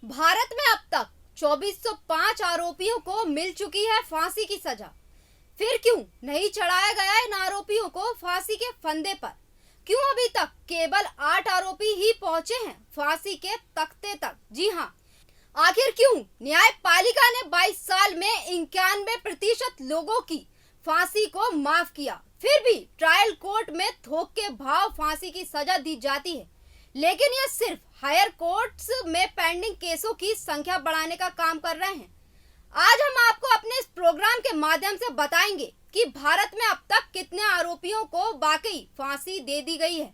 भारत में अब तक 2405 आरोपियों को मिल चुकी है फांसी की सजा। फिर क्यों नहीं चढ़ाया गया इन आरोपियों को फांसी के फंदे पर? क्यों अभी तक केवल 8 आरोपी ही पहुंचे हैं फांसी के तख्ते तक? जी हां, आखिर क्यों न्यायपालिका ने 22 साल में 91% लोगों की फांसी को माफ किया, फिर भी ट्रायल कोर्ट में थोक के भाव फांसी की सजा दी जाती है? लेकिन यह सिर्फ हायर कोर्ट्स में पेंडिंग केसों की संख्या बढ़ाने का काम कर रहे हैं। आज हम आपको अपने इस प्रोग्राम के माध्यम से बताएंगे कि भारत में अब तक कितने आरोपियों को वाकई फांसी दे दी गई है।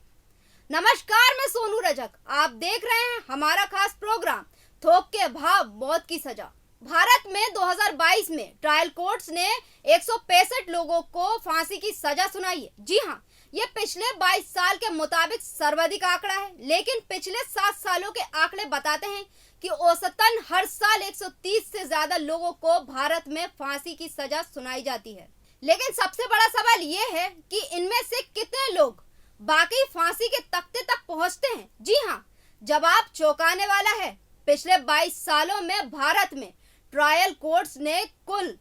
नमस्कार, मैं सोनू रजक, आप देख रहे हैं हमारा खास प्रोग्राम थोक के भाव मौत की सजा। भारत में 2022 में ट्रायल कोर्ट्स ने 165 लोगों को फांसी की सजा सुनाई है। जी हां, ये पिछले 22 साल के मुताबिक सर्वाधिक आंकड़ा है, लेकिन पिछले 7 सालों के आंकड़े बताते हैं कि औसतन हर साल 130 से ज्यादा लोगों को भारत में फांसी की सजा सुनाई जाती है। लेकिन सबसे बड़ा सवाल ये है कि इनमें से कितने लोग बाकी फांसी के तख्ते तक पहुंचते हैं? जी हाँ, जवाब चौंकाने वाला है। पिछले 22 सालों में भारत में ट्रायल कोर्ट्स ने कुल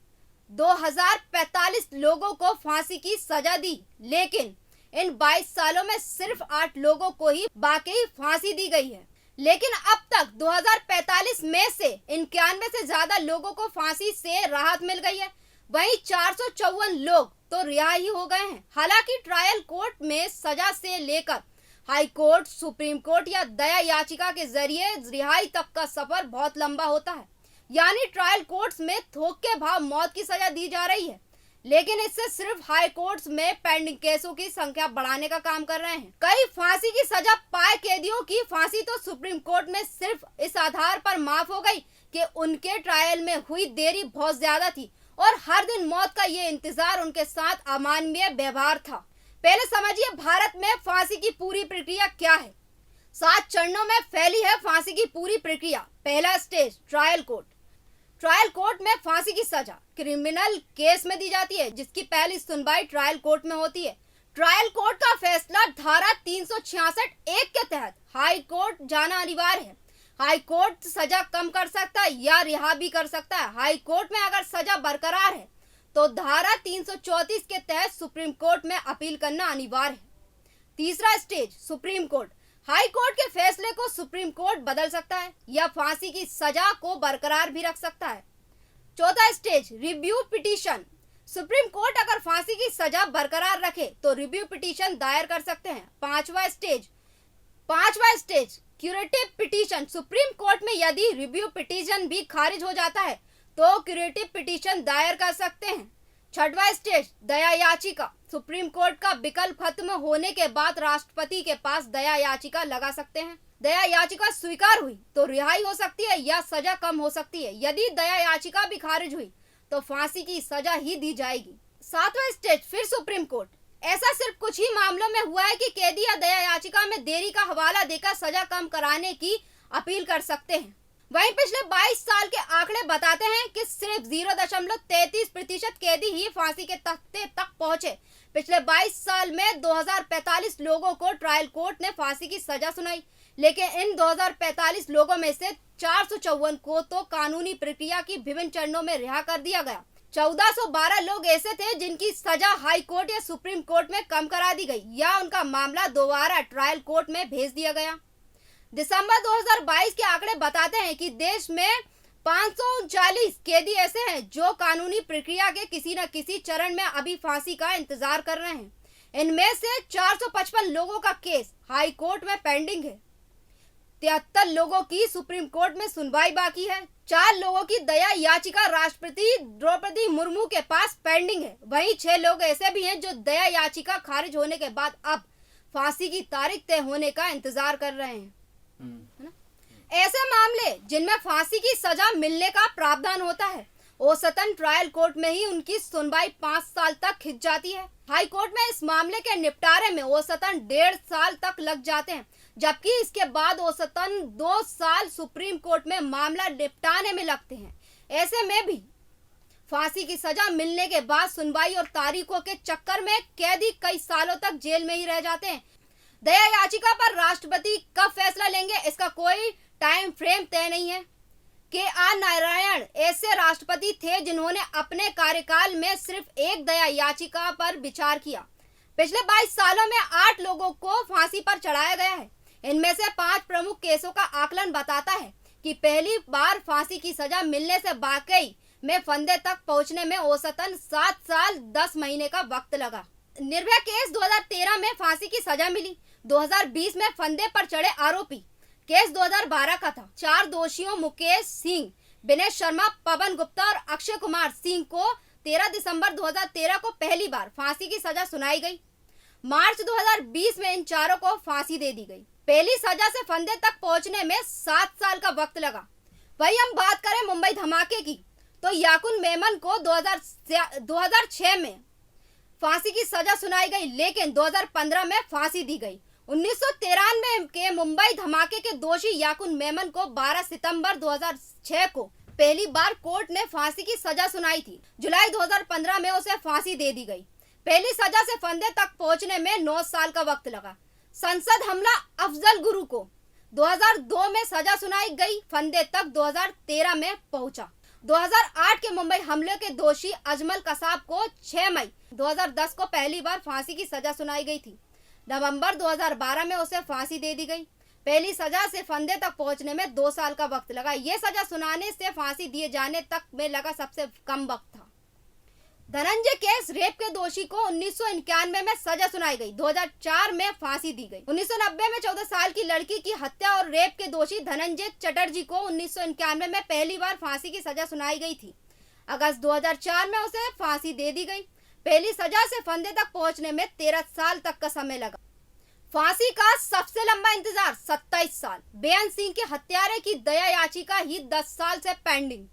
2045 लोगों को फांसी की सजा दी, लेकिन इन 22 सालों में सिर्फ 8 लोगों को ही बाकी फांसी दी गई है। लेकिन अब तक 2045 में से 91 से ज्यादा लोगों को फांसी से राहत मिल गई है। वहीं 454 लोग तो रिहा ही हो गए हैं। हालांकि ट्रायल कोर्ट में सजा से लेकर हाई कोर्ट, सुप्रीम कोर्ट या दया याचिका के जरिए रिहाई तक का सफर बहुत लंबा होता है। यानी ट्रायल कोर्ट्स में थोक के भाव मौत की सजा दी जा रही है, लेकिन इससे सिर्फ हाई कोर्ट्स में पेंडिंग केसों की संख्या बढ़ाने का काम कर रहे हैं। कई फांसी की सजा पाए कैदियों की फांसी तो सुप्रीम कोर्ट में सिर्फ इस आधार पर माफ हो गई कि उनके ट्रायल में हुई देरी बहुत ज्यादा थी और हर दिन मौत का ये इंतजार उनके साथ अमानवीय व्यवहार था। पहले समझिए भारत में फांसी की पूरी प्रक्रिया क्या है। 7 चरणों में फैली है फांसी की पूरी प्रक्रिया। पहला stage trial court. Trial court में फांसी की सजा क्रिमिनल केस में दी जाती है, जिसकी पहली सुनवाई ट्रायल कोर्ट में होती है। ट्रायल कोर्ट का फैसला धारा 366(1) के तहत हाई कोर्ट जाना अनिवार्य है। हाई कोर्ट सजा कम कर सकता है या रिहा भी कर सकता है। हाई कोर्ट में अगर सजा बरकरार है तो धारा 334 के तहत सुप्रीम कोर्ट में अपील करना अनिवार्य है। तीसरा stage supreme court. High court के फैसले को सुप्रीम कोर्ट बदल सकता है या फांसी की सजा को बरकरार भी रख सकता है। चौथा stage review petition. Supreme court अगर फांसी की सजा बरकरार रखे तो रिव्यू पिटीशन दायर कर सकते हैं। पांचवा stage curative petition. Supreme court में यदि रिव्यू पिटीशन भी खारिज हो जाता है तो क्यूरेटिव पिटीशन दायर कर सकते हैं। छठवां स्टेज दया याचिका। सुप्रीम कोर्ट का विकल्प खत्म होने के बाद राष्ट्रपति के पास दया याचिका लगा सकते हैं। दया याचिका स्वीकार हुई तो रिहाई हो सकती है या सजा कम हो सकती है। यदि दया याचिका भी खारिज हुई तो फांसी की सजा ही दी जाएगी। सातवां स्टेज फिर सुप्रीम कोर्ट। ऐसा सिर्फ कुछ ही मामलों में हुआ है कि कैदी या दया याचिका में देरी का हवाला देकर सजा कम कराने की अपील कर सकते हैं। वहीं पिछले 22 साल के आंकड़े बताते हैं कि सिर्फ 0.33% कैदी ही फांसी के तख्ते तक पहुंचे। पिछले 22 साल में 2045 लोगों को ट्रायल कोर्ट ने फांसी की सजा सुनाई, लेकिन इन 2045 लोगों में से 454 को तो कानूनी प्रक्रिया की विभिन्न चरणों में रिहा कर दिया गया। 1412 लोग ऐसे थे जिनकी सजा हाई कोर्ट या सुप्रीम कोर्ट में कम करा दी गई या उनका मामला दोबारा ट्रायल कोर्ट में भेज दिया गया। दिसंबर 2022 के आंकड़े बताते हैं कि देश में 539 कैदी ऐसे हैं जो कानूनी प्रक्रिया के किसी न किसी चरण में अभी फांसी का इंतजार कर रहे हैं। इनमें से 455 लोगों का केस हाई कोर्ट में पेंडिंग है। 73 लोगों की सुप्रीम कोर्ट में सुनवाई बाकी है। 4 लोगों की दया याचिका राष्ट्रपति द्रौपदी मुर्मू के पास पेंडिंग है। वहीं 6 लोग ऐसे भी हैं जो दया याचिका खारिज होने के बाद अब फांसी की तारीख तय होने का इंतजार कर रहे हैं। है ना? ऐसे मामले जिनमें फांसी की सजा मिलने का प्रावधान होता है, औसतन ट्रायल कोर्ट में ही उनकी सुनवाई 5 साल तक खिंच जाती है। हाई कोर्ट में इस मामले के निपटारे में औसतन 1.5 साल तक लग जाते हैं, जबकि इसके बाद औसतन 2 साल सुप्रीम कोर्ट में मामला निपटाने में लगते हैं। ऐसे में भी फांसी की सजा मिलने के बाद सुनवाई और तारीखों के चक्कर में कैदी कई सालों तक जेल में ही रह जाते हैं। दया याचिका पर राष्ट्रपति कब फैसला लेंगे, इसका कोई टाइम फ्रेम तय नहीं है। के.आर. नारायण ऐसे राष्ट्रपति थे जिन्होंने अपने कार्यकाल में सिर्फ एक दया याचिका पर विचार किया। पिछले 22 सालों में 8 लोगों को फांसी पर चढ़ाया गया है। इनमें से 5 प्रमुख केसों का आकलन बताता है कि पहली बार फांसी की सजा मिलने से वाकई में फंदे तक पहुंचने में औसतन 7 साल 10 महीने का वक्त लगा। निर्भया केस 2013 में फांसी की सजा मिली। 2020 में फंदे पर चढ़े आरोपी। केस 2012 का था। 4 दोषियों मुकेश सिंह, विनय शर्मा, पवन गुप्ता और अक्षय कुमार सिंह को 13 दिसंबर 2013 को पहली बार फांसी की सजा सुनाई गई। मार्च 2020 में इन चारों को फांसी दे दी गई। पहली सजा से फंदे तक पहुंचने में 7 साल का वक्त लगा। वही हम बात करें मुंबई धमाके की, तो याकुन मेमन को 2006 में फांसी की सजा सुनाई गई, लेकिन 2015 में फांसी दी गई। 1993 के मुंबई धमाके के दोषी याकुन मेमन को 12 सितंबर 2006 को पहली बार कोर्ट ने फांसी की सजा सुनाई थी। जुलाई 2015 में उसे फांसी दे दी गई। पहली सजा से फंदे तक पहुंचने में 9 साल का वक्त लगा। संसद हमला अफजल गुरु को 2002 में सजा सुनाई गई, फंदे तक 2013 में पहुंचा। 2008 के मुंबई हमले के दोषी अजमल कसाब को 6 मई 2010 को पहली बार फांसी की सजा सुनाई गई थी। नवंबर 2012 में उसे फांसी दे दी गई। पहली सजा से फंदे तक पहुंचने में 2 साल का वक्त लगा। ये सजा सुनाने से फांसी दिए जाने तक में लगा सबसे कम वक्त था। धनंजय केस रेप के दोषी को 1991 में सजा सुनाई गई। 2004 में फांसी दी गई। 1990 में 14 साल की लड़की की हत्या और रेप के दोषी धनंजय चटर्जी को 1991 में पहली बार फांसी की सजा सुनाई गई थी। अगस्त 2004 में उसे फांसी दे दी गई। पहली सजा से फंदे तक पहुंचने में 13 साल तक का समय लगा। फांसी का सबसे लंबा इंतजार 27 साल। बेअंत सिंह के हत्यारे की दया याचिका ही 10 साल से पेंडिंग।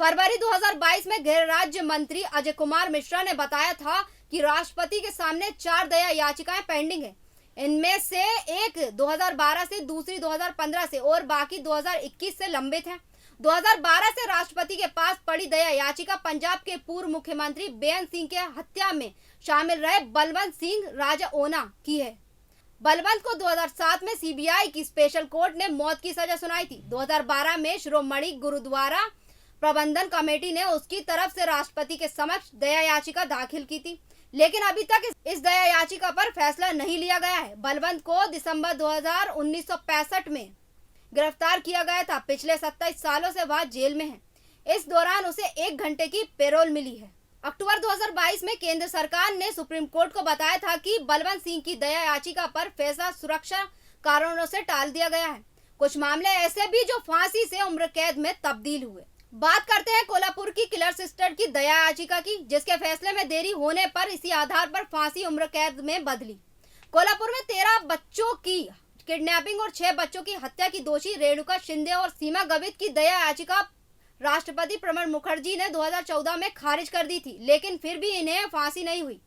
फरवरी 2022 में गृह राज्य मंत्री अजय कुमार मिश्रा ने बताया था कि राष्ट्रपति के सामने 4 दया याचिकाएं पेंडिंग हैं। इनमें से एक 2012 से, दूसरी 2015 से और बाकी 2021 से लंबित हैं। 2012 से राष्ट्रपति के पास पड़ी दया याचिका पंजाब के पूर्व मुख्यमंत्री बेअंत सिंह के हत्या में शामिल रहे बलवंत सिंह राजौना की है। बलवंत को 2007 में सीबीआई की स्पेशल कोर्ट ने मौत की सजा सुनाई थी। 2012 में शिरोमणि गुरुद्वारा प्रबंधन कमेटी ने उसकी तरफ से राष्ट्रपति के समक्ष दया याचिका दाखिल की थी, लेकिन अभी तक इस दया याचिका पर फैसला नहीं लिया गया है। बलवंत को दिसंबर 1965 में गिरफ्तार किया गया था। पिछले 27 सालों से वह जेल में है। इस दौरान उसे 1 घंटे की पैरोल मिली है। अक्टूबर 2022 में केंद्र सरकार ने सुप्रीम कोर्ट को बताया था कि बलवंत सिंह की दया याचिका पर फैसला सुरक्षा कारणों से टाल दिया गया है। कुछ मामले ऐसे भी जो फांसी से उम्र कैद में तब्दील हुए। बात करते हैं कोल्हापुर की किलर सिस्टर की दया याचिका की, जिसके फैसले में देरी होने पर इसी आधार पर फांसी उम्र कैद में बदली। कोल्हापुर में 13 बच्चों की किडनैपिंग और 6 बच्चों की हत्या की दोषी रेणुका शिंदे और सीमा गवित की दया याचिका राष्ट्रपति प्रणब मुखर्जी ने 2014 में खारिज कर दी थी, लेकिन फिर भी इन्हें फांसी नहीं हुई।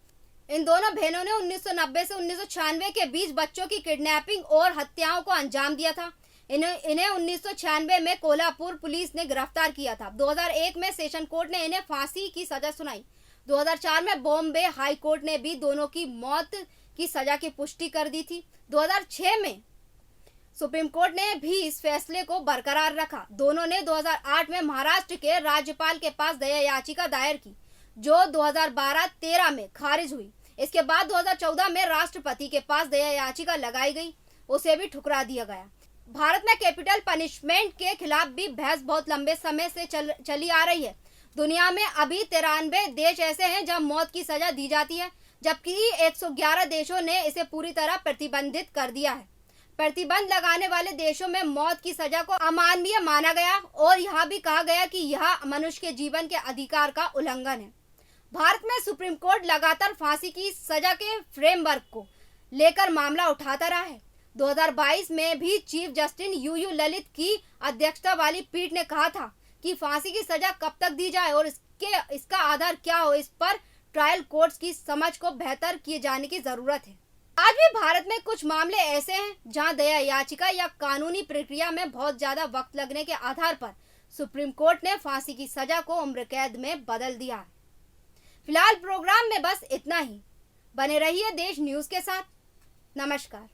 इन दोनों बहनों ने 1990 से 1996 के बीच बच्चों की किडनैपिंग और हत्याओं को अंजाम दिया था। इन्हें 1996 में कोल्हापुर पुलिस ने गिरफ्तार किया था। 2001 में सेशन कोर्ट ने इन्हें फांसी की सजा सुनाई। 2004 में बॉम्बे हाई कोर्ट ने भी दोनों की मौत की सजा की पुष्टि कर दी थी। 2006 में सुप्रीम कोर्ट ने भी इस फैसले को बरकरार रखा। दोनों ने 2008 में महाराष्ट्र के राज्यपाल के पास दया याचिका दायर की, जो 2012-13 में खारिज हुई। इसके बाद 2014 में राष्ट्रपति के पास दया याचिका लगाई गई, उसे भी ठुकरा दिया गया। भारत में कैपिटल पनिशमेंट के खिलाफ भी बहस बहुत लंबे समय से चली आ रही है। दुनिया में अभी 93 देश ऐसे हैं जहां मौत की सजा दी जाती है, जबकि 111 देशों ने इसे पूरी तरह प्रतिबंधित कर दिया है। प्रतिबंध लगाने वाले देशों में मौत की सजा को अमानवीय माना गया और यह भी कहा गया कि यह मनुष्य के जीवन के अधिकार का उल्लंघन है। भारत में सुप्रीम कोर्ट लगातार फांसी की सजा के फ्रेमवर्क को लेकर मामला उठाता रहा है। 2022 में भी चीफ जस्टिस यूयू ललित की अध्यक्षता वाली पीठ ने कहा था कि फांसी की सजा कब तक दी जाए और इसका आधार क्या हो, इस पर ट्रायल कोर्ट्स की समझ को बेहतर किए जाने की जरूरत है। आज भी भारत में कुछ मामले ऐसे हैं जहां दया याचिका या कानूनी प्रक्रिया में बहुत ज्यादा वक्त लगने के आधार पर सुप्रीम कोर्ट ने फांसी की सजा को उम्र कैद में बदल दिया है। फिलहाल प्रोग्राम में बस इतना ही। बने रहिए देश न्यूज के साथ। नमस्कार।